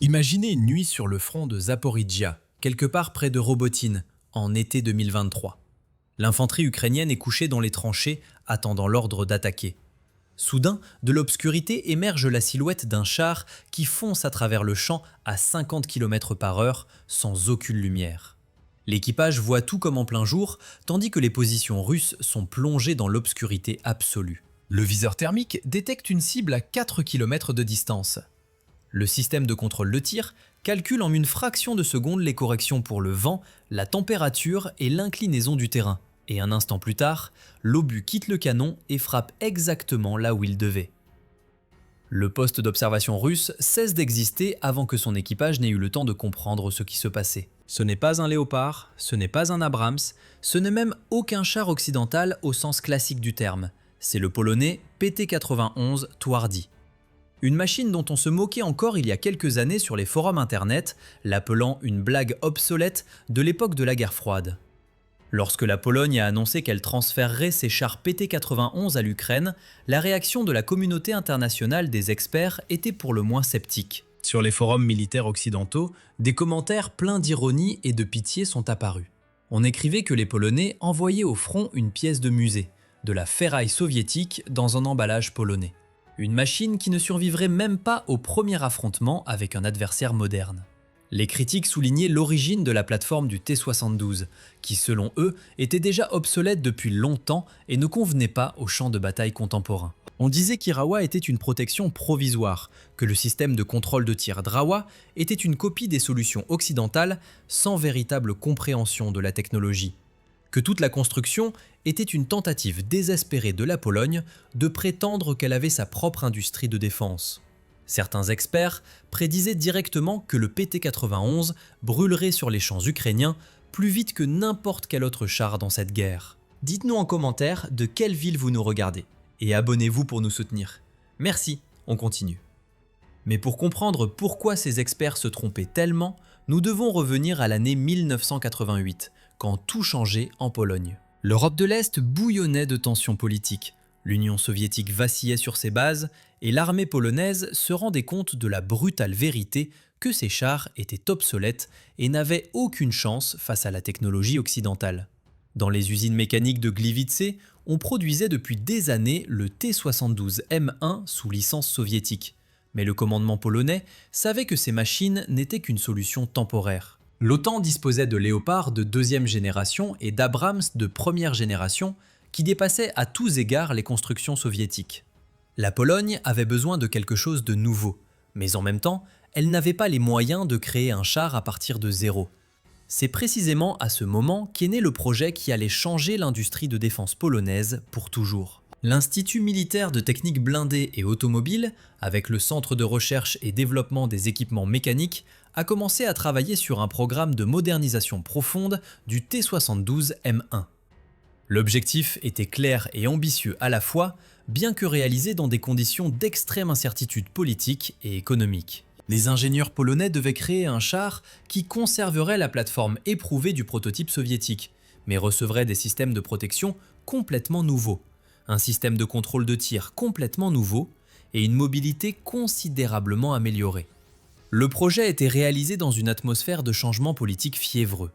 Imaginez une nuit sur le front de Zaporizhia, quelque part près de Robotine, en été 2023. L'infanterie ukrainienne est couchée dans les tranchées, attendant l'ordre d'attaquer. Soudain, de l'obscurité émerge la silhouette d'un char qui fonce à travers le champ à 50 km/h sans aucune lumière. L'équipage voit tout comme en plein jour, tandis que les positions russes sont plongées dans l'obscurité absolue. Le viseur thermique détecte une cible à 4 km de distance. Le système de contrôle de tir calcule en une fraction de seconde les corrections pour le vent, la température et l'inclinaison du terrain. Et un instant plus tard, l'obus quitte le canon et frappe exactement là où il devait. Le poste d'observation russe cesse d'exister avant que son équipage n'ait eu le temps de comprendre ce qui se passait. Ce n'est pas un Léopard, ce n'est pas un Abrams, ce n'est même aucun char occidental au sens classique du terme. C'est le polonais PT-91 Twardy. Une machine dont on se moquait encore il y a quelques années sur les forums internet, l'appelant une blague obsolète de l'époque de la guerre froide. Lorsque la Pologne a annoncé qu'elle transférerait ses chars PT-91 à l'Ukraine, la réaction de la communauté internationale des experts était pour le moins sceptique. Sur les forums militaires occidentaux, des commentaires pleins d'ironie et de pitié sont apparus. On écrivait que les Polonais envoyaient au front une pièce de musée, de la ferraille soviétique dans un emballage polonais. Une machine qui ne survivrait même pas au premier affrontement avec un adversaire moderne. Les critiques soulignaient l'origine de la plateforme du T-72, qui selon eux était déjà obsolète depuis longtemps et ne convenait pas au champ de bataille contemporain. On disait qu'Irawa était une protection provisoire, que le système de contrôle de tir Drawa était une copie des solutions occidentales sans véritable compréhension de la technologie, que toute la construction était une tentative désespérée de la Pologne de prétendre qu'elle avait sa propre industrie de défense. Certains experts prédisaient directement que le PT-91 brûlerait sur les champs ukrainiens plus vite que n'importe quel autre char dans cette guerre. Dites-nous en commentaire de quelle ville vous nous regardez et abonnez-vous pour nous soutenir. Merci, on continue. Mais pour comprendre pourquoi ces experts se trompaient tellement, nous devons revenir à l'année 1988, quand tout changeait en Pologne. L'Europe de l'Est bouillonnait de tensions politiques. L'Union soviétique vacillait sur ses bases et l'armée polonaise se rendait compte de la brutale vérité que ses chars étaient obsolètes et n'avaient aucune chance face à la technologie occidentale. Dans les usines mécaniques de Gliwice, on produisait depuis des années le T-72M1 sous licence soviétique. Mais le commandement polonais savait que ces machines n'étaient qu'une solution temporaire. L'OTAN disposait de Léopard de deuxième génération et d'Abrams de première génération qui dépassaient à tous égards les constructions soviétiques. La Pologne avait besoin de quelque chose de nouveau, mais en même temps, elle n'avait pas les moyens de créer un char à partir de zéro. C'est précisément à ce moment qu'est né le projet qui allait changer l'industrie de défense polonaise pour toujours. L'Institut militaire de technique blindée et automobile, avec le Centre de recherche et développement des équipements mécaniques, a commencé à travailler sur un programme de modernisation profonde du T-72M1. L'objectif était clair et ambitieux à la fois, bien que réalisé dans des conditions d'extrême incertitude politique et économique. Les ingénieurs polonais devaient créer un char qui conserverait la plateforme éprouvée du prototype soviétique, mais recevrait des systèmes de protection complètement nouveaux, un système de contrôle de tir complètement nouveau et une mobilité considérablement améliorée. Le projet était réalisé dans une atmosphère de changement politique fiévreux.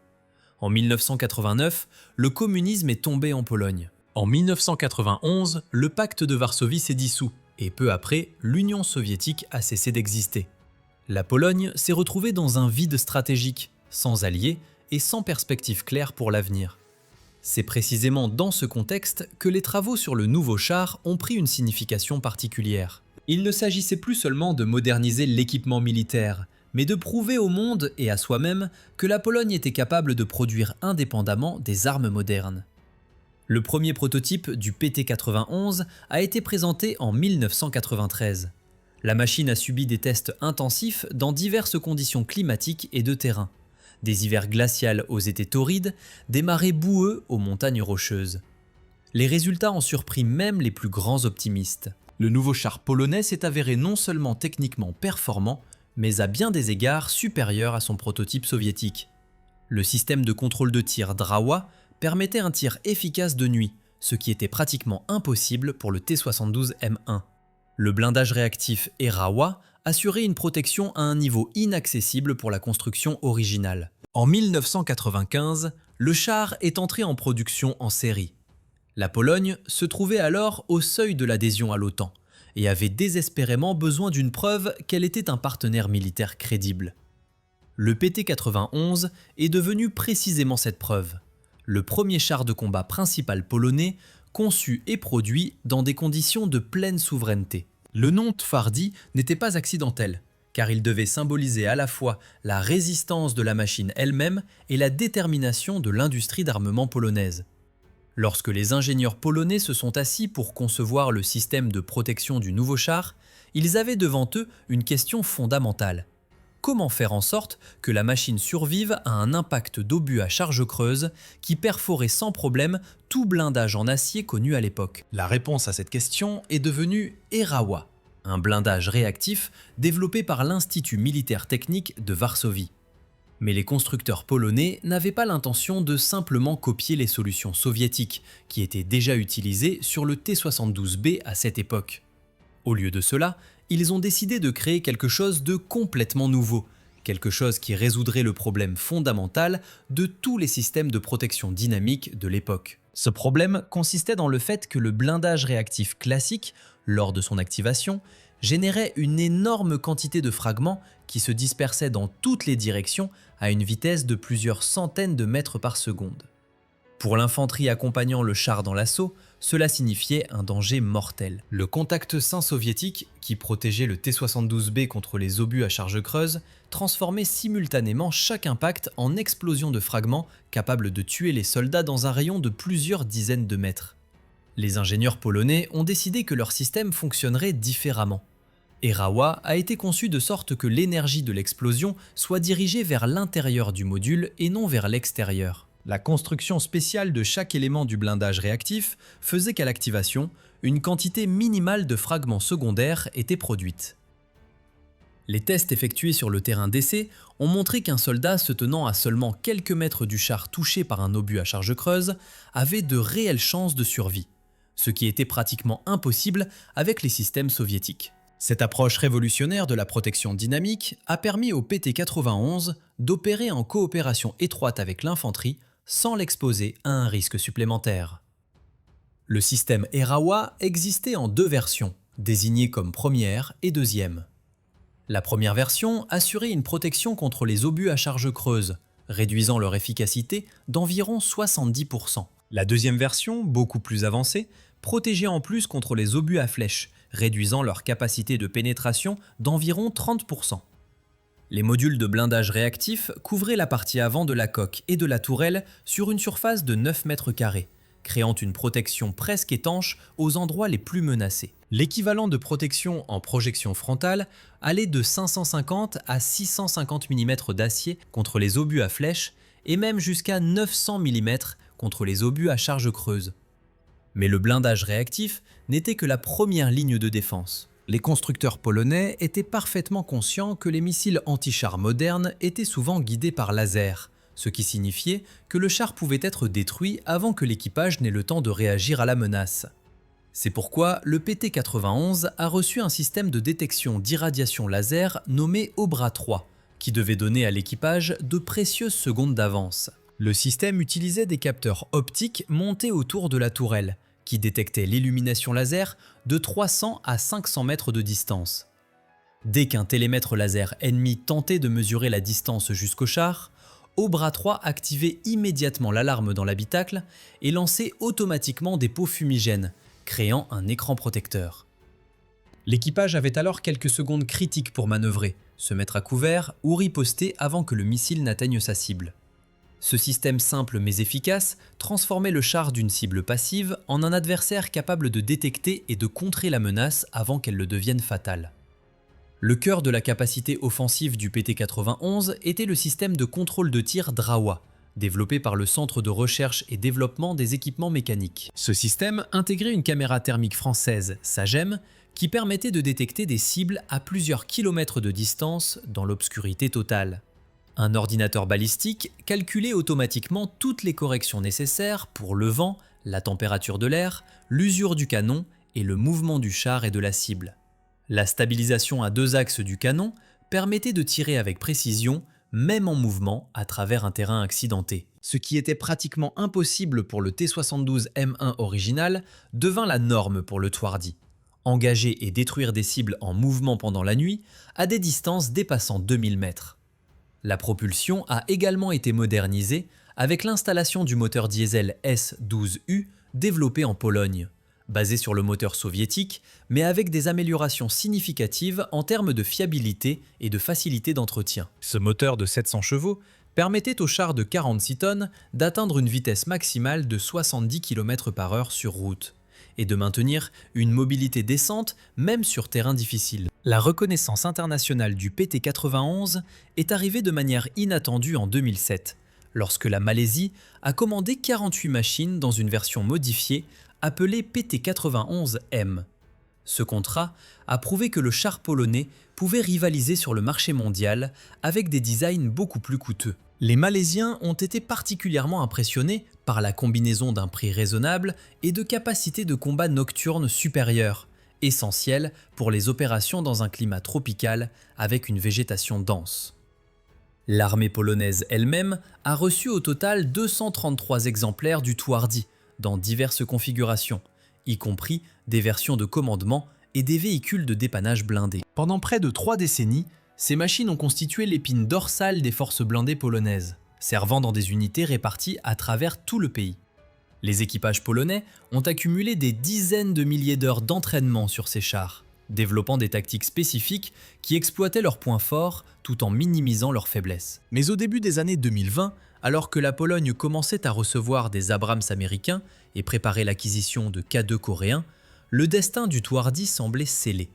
En 1989, le communisme est tombé en Pologne. En 1991, le pacte de Varsovie s'est dissous et peu après, l'Union soviétique a cessé d'exister. La Pologne s'est retrouvée dans un vide stratégique, sans alliés et sans perspective claire pour l'avenir. C'est précisément dans ce contexte que les travaux sur le nouveau char ont pris une signification particulière. Il ne s'agissait plus seulement de moderniser l'équipement militaire, mais de prouver au monde et à soi-même que la Pologne était capable de produire indépendamment des armes modernes. Le premier prototype du PT-91 a été présenté en 1993. La machine a subi des tests intensifs dans diverses conditions climatiques et de terrain. Des hivers glacials aux étés torrides, des marais boueux aux montagnes rocheuses. Les résultats ont surpris même les plus grands optimistes. Le nouveau char polonais s'est avéré non seulement techniquement performant, mais à bien des égards supérieur à son prototype soviétique. Le système de contrôle de tir Drawa permettait un tir efficace de nuit, ce qui était pratiquement impossible pour le T-72M1. Le blindage réactif Erawa assurait une protection à un niveau inaccessible pour la construction originale. En 1995, le char est entré en production en série. La Pologne se trouvait alors au seuil de l'adhésion à l'OTAN et avait désespérément besoin d'une preuve qu'elle était un partenaire militaire crédible. Le PT-91 est devenu précisément cette preuve, le premier char de combat principal polonais conçu et produit dans des conditions de pleine souveraineté. Le nom Twardy n'était pas accidentel, car il devait symboliser à la fois la résistance de la machine elle-même et la détermination de l'industrie d'armement polonaise. Lorsque les ingénieurs polonais se sont assis pour concevoir le système de protection du nouveau char, ils avaient devant eux une question fondamentale. Comment faire en sorte que la machine survive à un impact d'obus à charge creuse qui perforait sans problème tout blindage en acier connu à l'époque? La réponse à cette question est devenue Erawa, un blindage réactif développé par l'Institut militaire technique de Varsovie. Mais les constructeurs polonais n'avaient pas l'intention de simplement copier les solutions soviétiques qui étaient déjà utilisées sur le T-72B à cette époque. Au lieu de cela, ils ont décidé de créer quelque chose de complètement nouveau, quelque chose qui résoudrait le problème fondamental de tous les systèmes de protection dynamique de l'époque. Ce problème consistait dans le fait que le blindage réactif classique, lors de son activation, générait une énorme quantité de fragments qui se dispersaient dans toutes les directions à une vitesse de plusieurs centaines de mètres par seconde. Pour l'infanterie accompagnant le char dans l'assaut, cela signifiait un danger mortel. Le contact sain soviétique, qui protégeait le T-72B contre les obus à charge creuse, transformait simultanément chaque impact en explosion de fragments capables de tuer les soldats dans un rayon de plusieurs dizaines de mètres. Les ingénieurs polonais ont décidé que leur système fonctionnerait différemment. Erawa a été conçu de sorte que l'énergie de l'explosion soit dirigée vers l'intérieur du module et non vers l'extérieur. La construction spéciale de chaque élément du blindage réactif faisait qu'à l'activation, une quantité minimale de fragments secondaires était produite. Les tests effectués sur le terrain d'essai ont montré qu'un soldat se tenant à seulement quelques mètres du char touché par un obus à charge creuse avait de réelles chances de survie, ce qui était pratiquement impossible avec les systèmes soviétiques. Cette approche révolutionnaire de la protection dynamique a permis au PT-91 d'opérer en coopération étroite avec l'infanterie sans l'exposer à un risque supplémentaire. Le système Erawa existait en deux versions, désignées comme première et deuxième. La première version assurait une protection contre les obus à charge creuse, réduisant leur efficacité d'environ 70%. La deuxième version, beaucoup plus avancée, protégeait en plus contre les obus à flèches, réduisant leur capacité de pénétration d'environ 30%. Les modules de blindage réactif couvraient la partie avant de la coque et de la tourelle sur une surface de 9 mètres carrés, créant une protection presque étanche aux endroits les plus menacés. L'équivalent de protection en projection frontale allait de 550 à 650 mm d'acier contre les obus à flèches et même jusqu'à 900 mm contre les obus à charge creuse. Mais le blindage réactif n'était que la première ligne de défense. Les constructeurs polonais étaient parfaitement conscients que les missiles anti-chars modernes étaient souvent guidés par laser, ce qui signifiait que le char pouvait être détruit avant que l'équipage n'ait le temps de réagir à la menace. C'est pourquoi le PT-91 a reçu un système de détection d'irradiation laser nommé Obra 3, qui devait donner à l'équipage de précieuses secondes d'avance. Le système utilisait des capteurs optiques montés autour de la tourelle, qui détectaient l'illumination laser de 300 à 500 mètres de distance. Dès qu'un télémètre laser ennemi tentait de mesurer la distance jusqu'au char, Obra 3 activait immédiatement l'alarme dans l'habitacle et lançait automatiquement des pots fumigènes, créant un écran protecteur. L'équipage avait alors quelques secondes critiques pour manœuvrer, se mettre à couvert ou riposter avant que le missile n'atteigne sa cible. Ce système simple mais efficace transformait le char d'une cible passive en un adversaire capable de détecter et de contrer la menace avant qu'elle ne devienne fatale. Le cœur de la capacité offensive du PT-91 était le système de contrôle de tir Drawa, développé par le Centre de recherche et développement des équipements mécaniques. Ce système intégrait une caméra thermique française, SAGEM, qui permettait de détecter des cibles à plusieurs kilomètres de distance dans l'obscurité totale. Un ordinateur balistique calculait automatiquement toutes les corrections nécessaires pour le vent, la température de l'air, l'usure du canon et le mouvement du char et de la cible. La stabilisation à deux axes du canon permettait de tirer avec précision, même en mouvement à travers un terrain accidenté. Ce qui était pratiquement impossible pour le T-72 M1 original devint la norme pour le Twardy. Engager et détruire des cibles en mouvement pendant la nuit à des distances dépassant 2000 mètres. La propulsion a également été modernisée avec l'installation du moteur diesel S-12U développé en Pologne, basé sur le moteur soviétique, mais avec des améliorations significatives en termes de fiabilité et de facilité d'entretien. Ce moteur de 700 chevaux permettait au char de 46 tonnes d'atteindre une vitesse maximale de 70 km/h sur route et de maintenir une mobilité décente même sur terrain difficile. La reconnaissance internationale du PT-91 est arrivée de manière inattendue en 2007, lorsque la Malaisie a commandé 48 machines dans une version modifiée appelée PT-91M. Ce contrat a prouvé que le char polonais pouvait rivaliser sur le marché mondial avec des designs beaucoup plus coûteux. Les Malaisiens ont été particulièrement impressionnés par la combinaison d'un prix raisonnable et de capacités de combat nocturnes supérieures, essentielles pour les opérations dans un climat tropical avec une végétation dense. L'armée polonaise elle-même a reçu au total 233 exemplaires du Twardy dans diverses configurations, y compris des versions de commandement et des véhicules de dépannage blindés. Pendant près de 3 décennies, ces machines ont constitué l'épine dorsale des forces blindées polonaises, servant dans des unités réparties à travers tout le pays. Les équipages polonais ont accumulé des dizaines de milliers d'heures d'entraînement sur ces chars, développant des tactiques spécifiques qui exploitaient leurs points forts tout en minimisant leurs faiblesses. Mais au début des années 2020, alors que la Pologne commençait à recevoir des Abrams américains et préparait l'acquisition de K2 coréens, le destin du Twardy semblait scellé.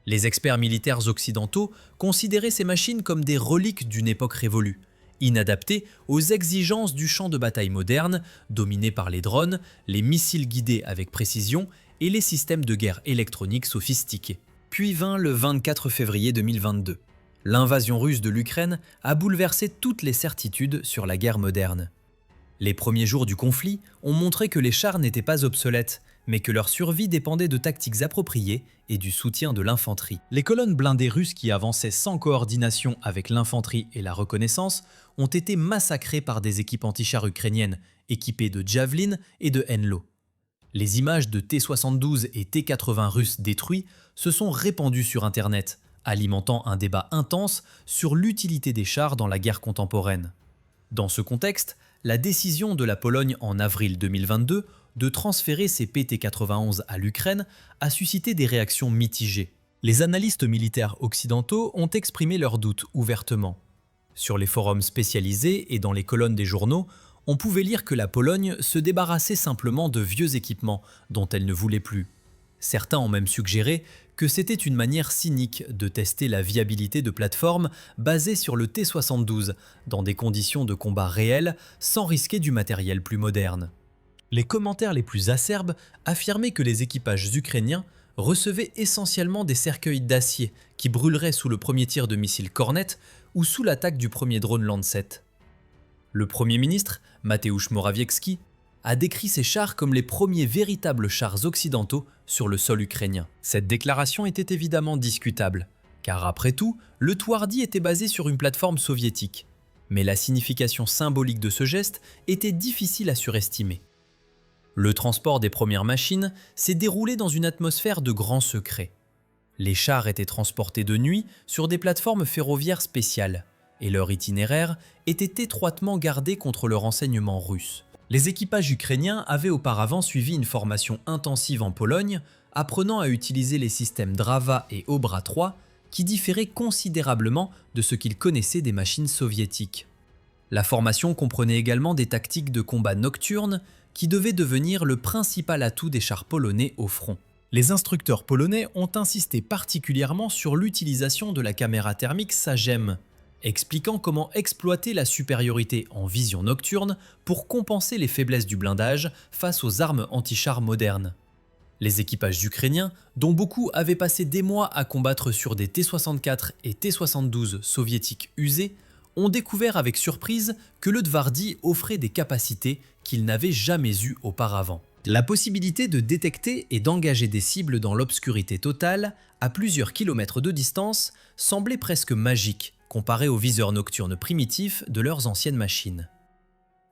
Les experts militaires occidentaux considéraient ces machines comme des reliques d'une époque révolue, inadaptées aux exigences du champ de bataille moderne, dominé par les drones, les missiles guidés avec précision et les systèmes de guerre électroniques sophistiqués. Puis vint le 24 février 2022. L'invasion russe de l'Ukraine a bouleversé toutes les certitudes sur la guerre moderne. Les premiers jours du conflit ont montré que les chars n'étaient pas obsolètes, mais que leur survie dépendait de tactiques appropriées et du soutien de l'infanterie. Les colonnes blindées russes qui avançaient sans coordination avec l'infanterie et la reconnaissance ont été massacrées par des équipes anti-chars ukrainiennes équipées de Javelin et de Henlo. Les images de T-72 et T-80 russes détruits se sont répandues sur Internet, alimentant un débat intense sur l'utilité des chars dans la guerre contemporaine. Dans ce contexte, la décision de la Pologne en avril 2022 de transférer ses PT-91 à l'Ukraine a suscité des réactions mitigées. Les analystes militaires occidentaux ont exprimé leurs doutes ouvertement. Sur les forums spécialisés et dans les colonnes des journaux, on pouvait lire que la Pologne se débarrassait simplement de vieux équipements dont elle ne voulait plus. Certains ont même suggéré que c'était une manière cynique de tester la viabilité de plateformes basées sur le T-72 dans des conditions de combat réelles sans risquer du matériel plus moderne. Les commentaires les plus acerbes affirmaient que les équipages ukrainiens recevaient essentiellement des cercueils d'acier qui brûleraient sous le premier tir de missile Kornet ou sous l'attaque du premier drone Lancet. Le Premier ministre, Mateusz Morawiecki, a décrit ces chars comme les premiers véritables chars occidentaux sur le sol ukrainien. Cette déclaration était évidemment discutable, car après tout, le Twardy était basé sur une plateforme soviétique. Mais la signification symbolique de ce geste était difficile à surestimer. Le transport des premières machines s'est déroulé dans une atmosphère de grand secret. Les chars étaient transportés de nuit sur des plateformes ferroviaires spéciales, et leur itinéraire était étroitement gardé contre le renseignement russe. Les équipages ukrainiens avaient auparavant suivi une formation intensive en Pologne, apprenant à utiliser les systèmes Drava et Obra 3, qui différaient considérablement de ce qu'ils connaissaient des machines soviétiques. La formation comprenait également des tactiques de combat nocturnes qui devaient devenir le principal atout des chars polonais au front. Les instructeurs polonais ont insisté particulièrement sur l'utilisation de la caméra thermique SAGEM, expliquant comment exploiter la supériorité en vision nocturne pour compenser les faiblesses du blindage face aux armes anti-chars modernes. Les équipages ukrainiens, dont beaucoup avaient passé des mois à combattre sur des T-64 et T-72 soviétiques usés, ont découvert avec surprise que le Twardy offrait des capacités qu'ils n'avaient jamais eues auparavant. La possibilité de détecter et d'engager des cibles dans l'obscurité totale, à plusieurs kilomètres de distance, semblait presque magique comparé aux viseurs nocturnes primitifs de leurs anciennes machines.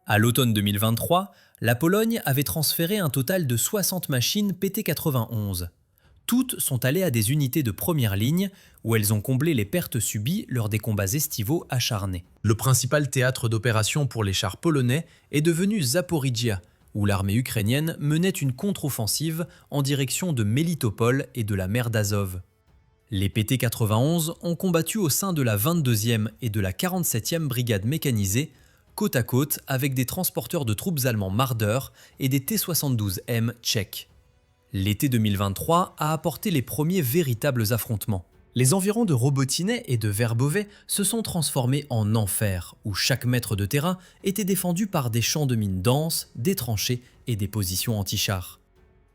À l'automne 2023, la Pologne avait transféré un total de 60 machines PT-91. Toutes sont allées à des unités de première ligne où elles ont comblé les pertes subies lors des combats estivaux acharnés. Le principal théâtre d'opération pour les chars polonais est devenu Zaporizhia, où l'armée ukrainienne menait une contre-offensive en direction de Mélitopol et de la mer d'Azov. Les PT-91 ont combattu au sein de la 22e et de la 47e brigade mécanisée, côte à côte avec des transporteurs de troupes allemands Marder et des T-72M tchèques. L'été 2023 a apporté les premiers véritables affrontements. Les environs de Robotyne et de Verbové se sont transformés en enfer, où chaque mètre de terrain était défendu par des champs de mines denses, des tranchées et des positions anti-chars.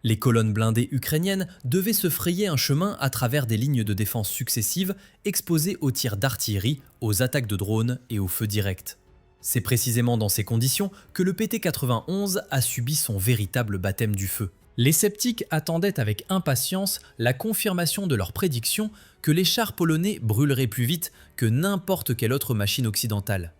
Les colonnes blindées ukrainiennes devaient se frayer un chemin à travers des lignes de défense successives exposées aux tirs d'artillerie, aux attaques de drones et au feu direct. C'est précisément dans ces conditions que le PT-91 a subi son véritable baptême du feu. Les sceptiques attendaient avec impatience la confirmation de leur prédiction que les chars polonais brûleraient plus vite que n'importe quelle autre machine occidentale.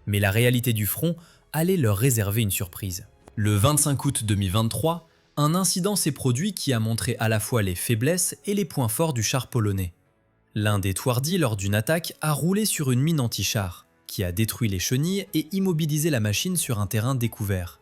Mais la réalité du front allait leur réserver une surprise. Le 25 août 2023, un incident s'est produit qui a montré à la fois les faiblesses et les points forts du char polonais. L'un des Twardys, lors d'une attaque, a roulé sur une mine anti-char, qui a détruit les chenilles et immobilisé la machine sur un terrain découvert.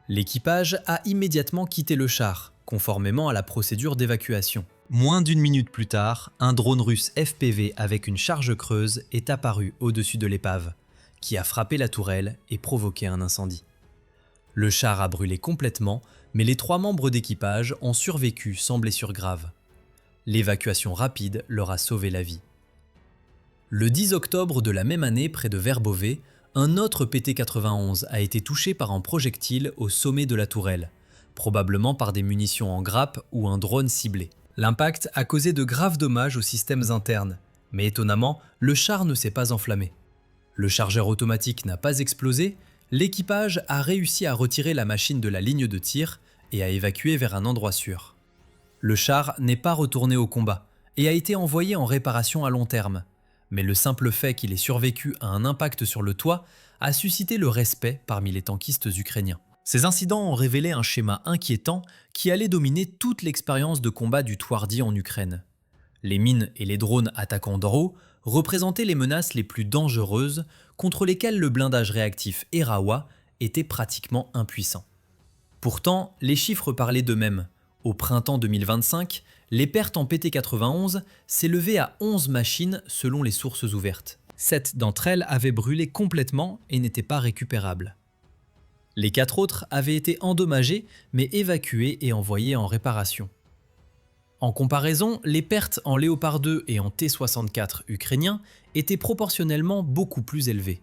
L'équipage a immédiatement quitté le char, conformément à la procédure d'évacuation. Moins d'une minute plus tard, un drone russe FPV avec une charge creuse est apparu au-dessus de l'épave, qui a frappé la tourelle et provoqué un incendie. Le char a brûlé complètement, mais les 3 membres d'équipage ont survécu sans blessure grave. L'évacuation rapide leur a sauvé la vie. Le 10 octobre de la même année, près de Verbové, un autre PT-91 a été touché par un projectile au sommet de la tourelle, probablement par des munitions en grappe ou un drone ciblé. L'impact a causé de graves dommages aux systèmes internes, mais étonnamment, le char ne s'est pas enflammé. Le chargeur automatique n'a pas explosé, l'équipage a réussi à retirer la machine de la ligne de tir et à évacuer vers un endroit sûr. Le char n'est pas retourné au combat et a été envoyé en réparation à long terme. Mais le simple fait qu'il ait survécu à un impact sur le toit a suscité le respect parmi les tankistes ukrainiens. Ces incidents ont révélé un schéma inquiétant qui allait dominer toute l'expérience de combat du Twardy en Ukraine. Les mines et les drones attaquant d'en haut représentaient les menaces les plus dangereuses contre lesquelles le blindage réactif Erawa était pratiquement impuissant. Pourtant, les chiffres parlaient d'eux-mêmes. Au printemps 2025, les pertes en PT-91 s'élevaient à 11 machines selon les sources ouvertes. 7 d'entre elles avaient brûlé complètement et n'étaient pas récupérables. Les 4 autres avaient été endommagées mais évacuées et envoyées en réparation. En comparaison, les pertes en Léopard 2 et en T-64 ukrainiens étaient proportionnellement beaucoup plus élevées.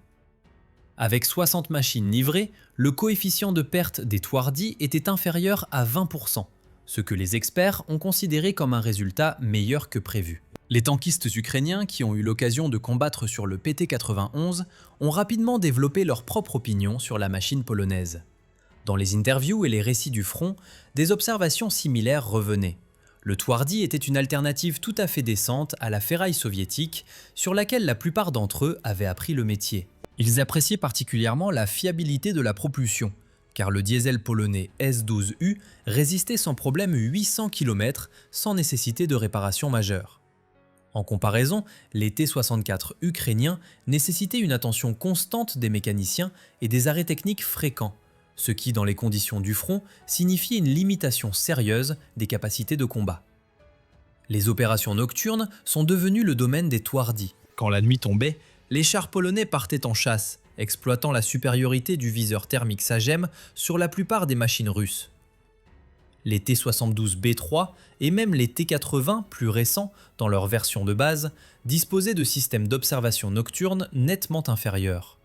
Avec 60 machines livrées, le coefficient de perte des Twardy était inférieur à 20%. Ce que les experts ont considéré comme un résultat meilleur que prévu. Les tankistes ukrainiens qui ont eu l'occasion de combattre sur le PT-91 ont rapidement développé leur propre opinion sur la machine polonaise. Dans les interviews et les récits du front, des observations similaires revenaient. Le Twardy était une alternative tout à fait décente à la ferraille soviétique sur laquelle la plupart d'entre eux avaient appris le métier. Ils appréciaient particulièrement la fiabilité de la propulsion, car le diesel polonais S12U résistait sans problème 800 km sans nécessité de réparation majeure. En comparaison, les T-64 ukrainiens nécessitaient une attention constante des mécaniciens et des arrêts techniques fréquents, ce qui, dans les conditions du front, signifiait une limitation sérieuse des capacités de combat. Les opérations nocturnes sont devenues le domaine des Twardy. Quand la nuit tombait, les chars polonais partaient en chasse, exploitant la supériorité du viseur thermique Sagem sur la plupart des machines russes. Les T-72B3 et même les T-80 plus récents dans leur version de base disposaient de systèmes d'observation nocturne nettement inférieurs.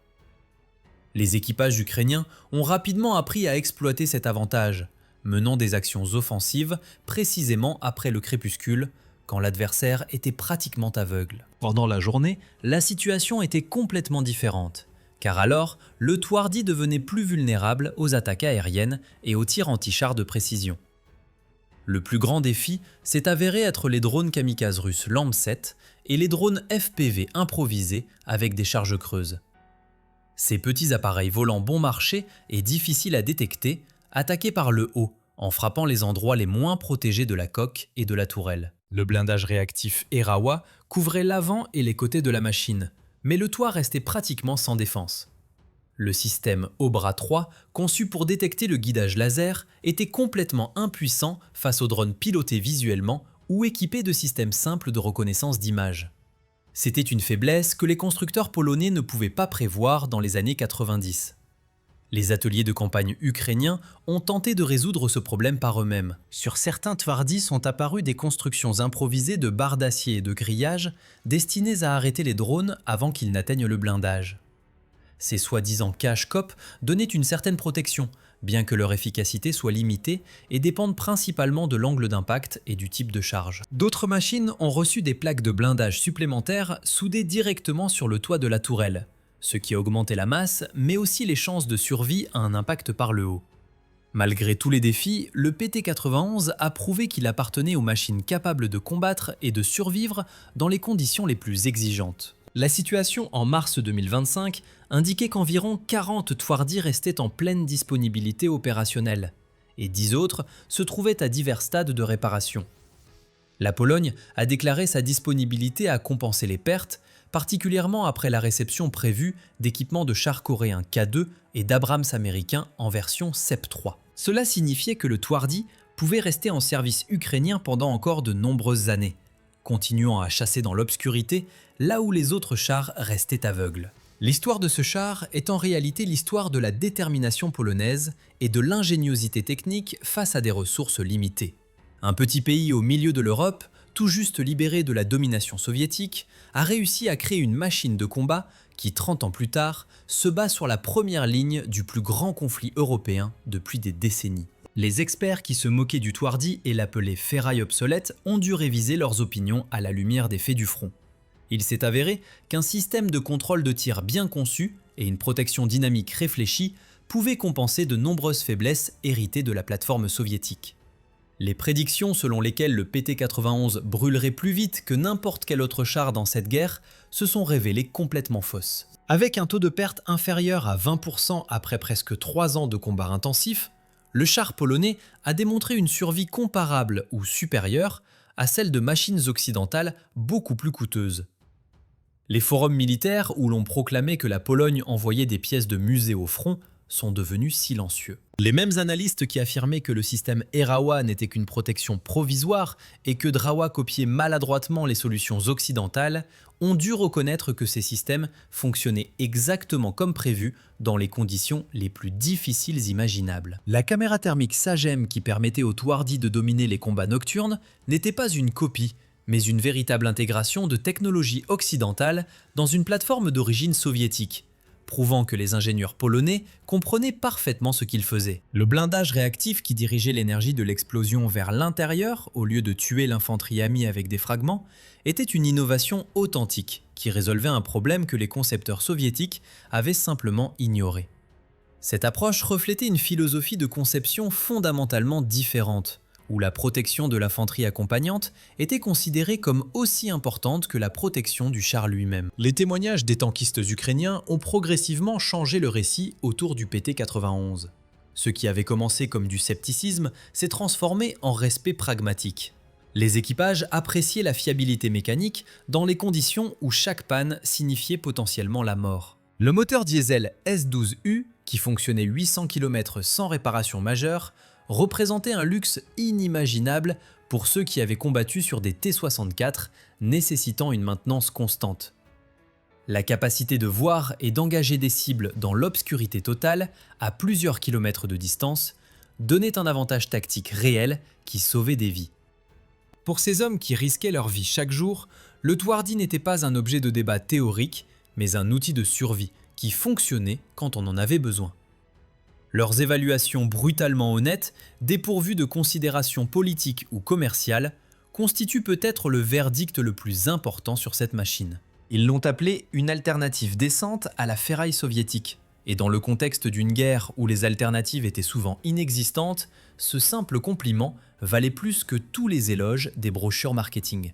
Les équipages ukrainiens ont rapidement appris à exploiter cet avantage, menant des actions offensives précisément après le crépuscule, quand l'adversaire était pratiquement aveugle. Pendant la journée, la situation était complètement différente, car alors, le Twardy devenait plus vulnérable aux attaques aériennes et aux tirs anti-chars de précision. Le plus grand défi s'est avéré être les drones kamikazes russes Lamp-7 et les drones FPV improvisés avec des charges creuses. Ces petits appareils volants bon marché et difficiles à détecter, attaquaient par le haut, en frappant les endroits les moins protégés de la coque et de la tourelle. Le blindage réactif Erawa couvrait l'avant et les côtés de la machine, mais le toit restait pratiquement sans défense. Le système Obra 3, conçu pour détecter le guidage laser, était complètement impuissant face aux drones pilotés visuellement ou équipés de systèmes simples de reconnaissance d'images. C'était une faiblesse que les constructeurs polonais ne pouvaient pas prévoir dans les années 90. Les ateliers de campagne ukrainiens ont tenté de résoudre ce problème par eux-mêmes. Sur certains Twardy sont apparues des constructions improvisées de barres d'acier et de grillages destinées à arrêter les drones avant qu'ils n'atteignent le blindage. Ces soi-disant cache-copes donnaient une certaine protection, bien que leur efficacité soit limitée et dépendent principalement de l'angle d'impact et du type de charge. D'autres machines ont reçu des plaques de blindage supplémentaires soudées directement sur le toit de la tourelle, ce qui a augmenté la masse, mais aussi les chances de survie à un impact par le haut. Malgré tous les défis, le PT-91 a prouvé qu'il appartenait aux machines capables de combattre et de survivre dans les conditions les plus exigeantes. La situation en mars 2025 indiquait qu'environ 40 Twardy restaient en pleine disponibilité opérationnelle, et 10 autres se trouvaient à divers stades de réparation. La Pologne a déclaré sa disponibilité à compenser les pertes, particulièrement après la réception prévue d'équipements de chars coréens K2 et d'Abrams américains en version CEP-3. Cela signifiait que le Twardy pouvait rester en service ukrainien pendant encore de nombreuses années, continuant à chasser dans l'obscurité là où les autres chars restaient aveugles. L'histoire de ce char est en réalité l'histoire de la détermination polonaise et de l'ingéniosité technique face à des ressources limitées. Un petit pays au milieu de l'Europe, tout juste libéré de la domination soviétique, a réussi à créer une machine de combat qui, 30 ans plus tard, se bat sur la première ligne du plus grand conflit européen depuis des décennies. Les experts qui se moquaient du Twardy et l'appelaient ferraille obsolète ont dû réviser leurs opinions à la lumière des faits du front. Il s'est avéré qu'un système de contrôle de tir bien conçu et une protection dynamique réfléchie pouvaient compenser de nombreuses faiblesses héritées de la plateforme soviétique. Les prédictions selon lesquelles le PT-91 brûlerait plus vite que n'importe quel autre char dans cette guerre se sont révélées complètement fausses. Avec un taux de perte inférieur à 20% après presque 3 ans de combats intensifs, le char polonais a démontré une survie comparable ou supérieure à celle de machines occidentales beaucoup plus coûteuses. Les forums militaires où l'on proclamait que la Pologne envoyait des pièces de musée au front sont devenus silencieux. Les mêmes analystes qui affirmaient que le système Erawa n'était qu'une protection provisoire et que Drawa copiait maladroitement les solutions occidentales ont dû reconnaître que ces systèmes fonctionnaient exactement comme prévu dans les conditions les plus difficiles imaginables. La caméra thermique Sagem qui permettait aux Twardy de dominer les combats nocturnes n'était pas une copie, mais une véritable intégration de technologies occidentales dans une plateforme d'origine soviétique, prouvant que les ingénieurs polonais comprenaient parfaitement ce qu'ils faisaient. Le blindage réactif qui dirigeait l'énergie de l'explosion vers l'intérieur au lieu de tuer l'infanterie amie avec des fragments était une innovation authentique qui résolvait un problème que les concepteurs soviétiques avaient simplement ignoré. Cette approche reflétait une philosophie de conception fondamentalement différente, où la protection de l'infanterie accompagnante était considérée comme aussi importante que la protection du char lui-même. Les témoignages des tankistes ukrainiens ont progressivement changé le récit autour du PT-91. Ce qui avait commencé comme du scepticisme s'est transformé en respect pragmatique. Les équipages appréciaient la fiabilité mécanique dans les conditions où chaque panne signifiait potentiellement la mort. Le moteur diesel S12U, qui fonctionnait 800 km sans réparation majeure, représentait un luxe inimaginable pour ceux qui avaient combattu sur des T-64 nécessitant une maintenance constante. La capacité de voir et d'engager des cibles dans l'obscurité totale à plusieurs kilomètres de distance donnait un avantage tactique réel qui sauvait des vies. Pour ces hommes qui risquaient leur vie chaque jour, le Twardy n'était pas un objet de débat théorique, mais un outil de survie qui fonctionnait quand on en avait besoin. Leurs évaluations brutalement honnêtes, dépourvues de considérations politiques ou commerciales, constituent peut-être le verdict le plus important sur cette machine. Ils l'ont appelé une alternative décente à la ferraille soviétique. Et dans le contexte d'une guerre où les alternatives étaient souvent inexistantes, ce simple compliment valait plus que tous les éloges des brochures marketing.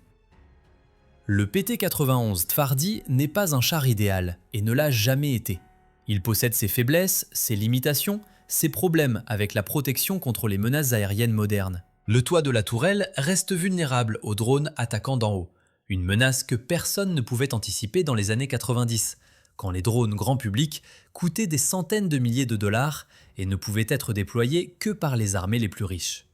Le PT-91 Tfardi n'est pas un char idéal et ne l'a jamais été. Il possède ses faiblesses, ses limitations, ses problèmes avec la protection contre les menaces aériennes modernes. Le toit de la tourelle reste vulnérable aux drones attaquant d'en haut, une menace que personne ne pouvait anticiper dans les années 90, quand les drones grand public coûtaient des centaines de milliers de dollars et ne pouvaient être déployés que par les armées les plus riches.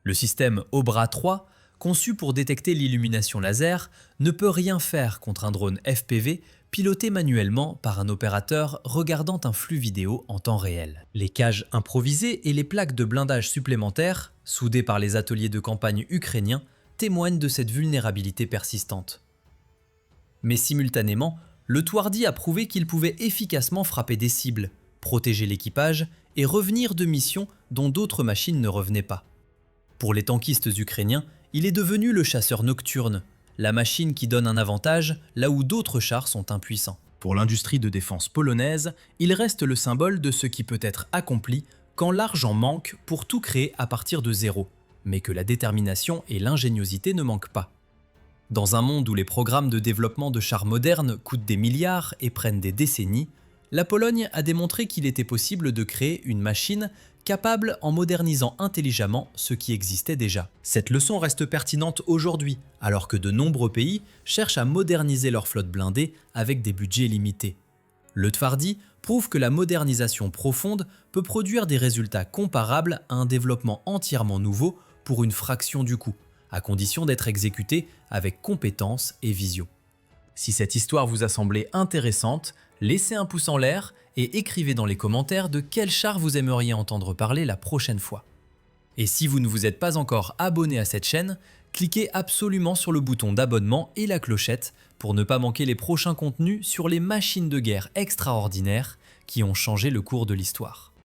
Le système Obra 3, conçu pour détecter l'illumination laser, ne peut rien faire contre un drone FPV piloté manuellement par un opérateur regardant un flux vidéo en temps réel. Les cages improvisées et les plaques de blindage supplémentaires, soudées par les ateliers de campagne ukrainiens, témoignent de cette vulnérabilité persistante. Mais simultanément, le Twardy a prouvé qu'il pouvait efficacement frapper des cibles, protéger l'équipage et revenir de missions dont d'autres machines ne revenaient pas. Pour les tankistes ukrainiens, il est devenu le chasseur nocturne, la machine qui donne un avantage là où d'autres chars sont impuissants. Pour l'industrie de défense polonaise, il reste le symbole de ce qui peut être accompli quand l'argent manque pour tout créer à partir de zéro, mais que la détermination et l'ingéniosité ne manquent pas. Dans un monde où les programmes de développement de chars modernes coûtent des milliards et prennent des décennies, la Pologne a démontré qu'il était possible de créer une machine capable en modernisant intelligemment ce qui existait déjà. Cette leçon reste pertinente aujourd'hui, alors que de nombreux pays cherchent à moderniser leur flotte blindée avec des budgets limités. Le Tfardy prouve que la modernisation profonde peut produire des résultats comparables à un développement entièrement nouveau pour une fraction du coût, à condition d'être exécuté avec compétence et vision. Si cette histoire vous a semblé intéressante, laissez un pouce en l'air et écrivez dans les commentaires de quel char vous aimeriez entendre parler la prochaine fois. Et si vous ne vous êtes pas encore abonné à cette chaîne, cliquez absolument sur le bouton d'abonnement et la clochette pour ne pas manquer les prochains contenus sur les machines de guerre extraordinaires qui ont changé le cours de l'histoire.